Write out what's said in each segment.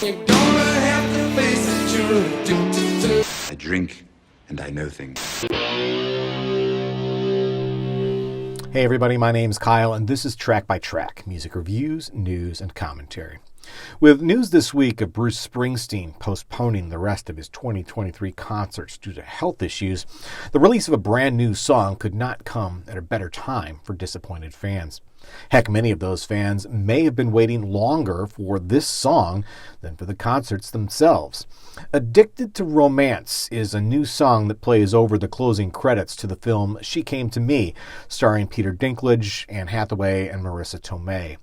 I drink and I know things. Hey everybody, my name's Kyle and this is Track by Track, music reviews, news, and commentary. With news this week of Bruce Springsteen postponing the rest of his 2023 concerts due to health issues, the release of a brand new song could not come at a better time for disappointed fans. Heck, many of those fans may have been waiting longer for this song than for the concerts themselves. Addicted to Romance is a new song that plays over the closing credits to the film She Came to Me, starring Peter Dinklage, Anne Hathaway, and Marissa Tomei.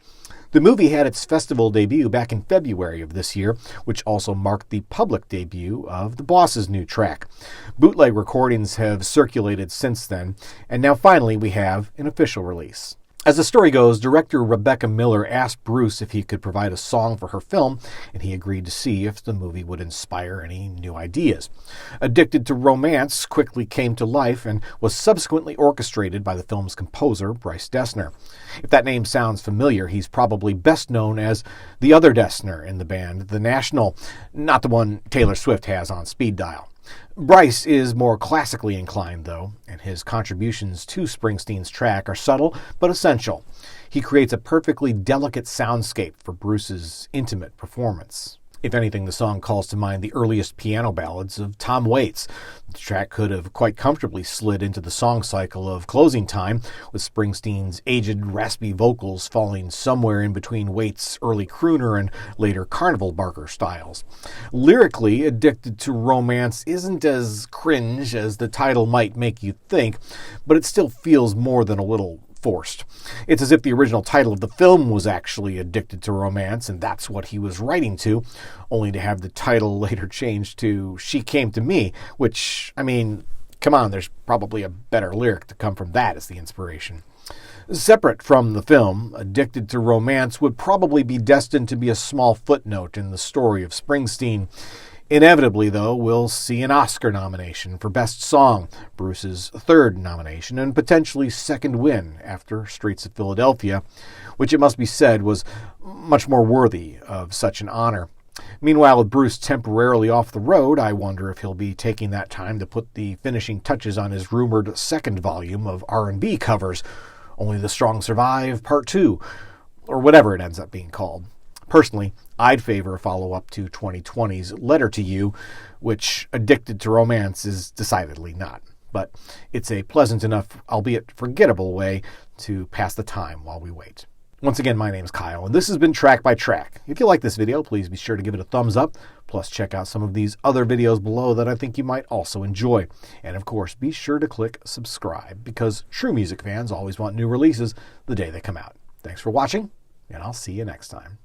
The movie had its festival debut back in February of this year, which also marked the public debut of the Boss's new track. Bootleg recordings have circulated since then, and now finally we have an official release. As the story goes, director Rebecca Miller asked Bruce if he could provide a song for her film, and he agreed to see if the movie would inspire any new ideas. Addicted to Romance quickly came to life and was subsequently orchestrated by the film's composer, Bryce Dessner. If that name sounds familiar, he's probably best known as the other Dessner in the band, The National, not the one Taylor Swift has on speed dial. Bryce is more classically inclined, though, and his contributions to Springsteen's track are subtle but essential. He creates a perfectly delicate soundscape for Bruce's intimate performance. If anything, the song calls to mind the earliest piano ballads of Tom Waits. The track could have quite comfortably slid into the song cycle of Closing Time, with Springsteen's aged, raspy vocals falling somewhere in between Waits' early crooner and later carnival barker styles. Lyrically, Addicted to Romance isn't as cringe as the title might make you think, but it still feels more than a little forced. It's as if the original title of the film was actually Addicted to Romance, and that's what he was writing to, only to have the title later changed to She Came to Me, which, come on, there's probably a better lyric to come from that as the inspiration. Separate from the film, Addicted to Romance would probably be destined to be a small footnote in the story of Springsteen. Inevitably, though, we'll see an Oscar nomination for Best Song, Bruce's third nomination, and potentially second win after Streets of Philadelphia, which it must be said was much more worthy of such an honor. Meanwhile, with Bruce temporarily off the road, I wonder if he'll be taking that time to put the finishing touches on his rumored second volume of R&B covers, Only the Strong Survive Part 2, or whatever it ends up being called. Personally, I'd favor a follow-up to 2020's Letter to You, which Addicted to Romance is decidedly not. But it's a pleasant enough, albeit forgettable, way to pass the time while we wait. Once again, my name's Kyle, and this has been Track by Track. If you like this video, please be sure to give it a thumbs up. Plus, check out some of these other videos below that I think you might also enjoy. And of course, be sure to click subscribe, because true music fans always want new releases the day they come out. Thanks for watching, and I'll see you next time.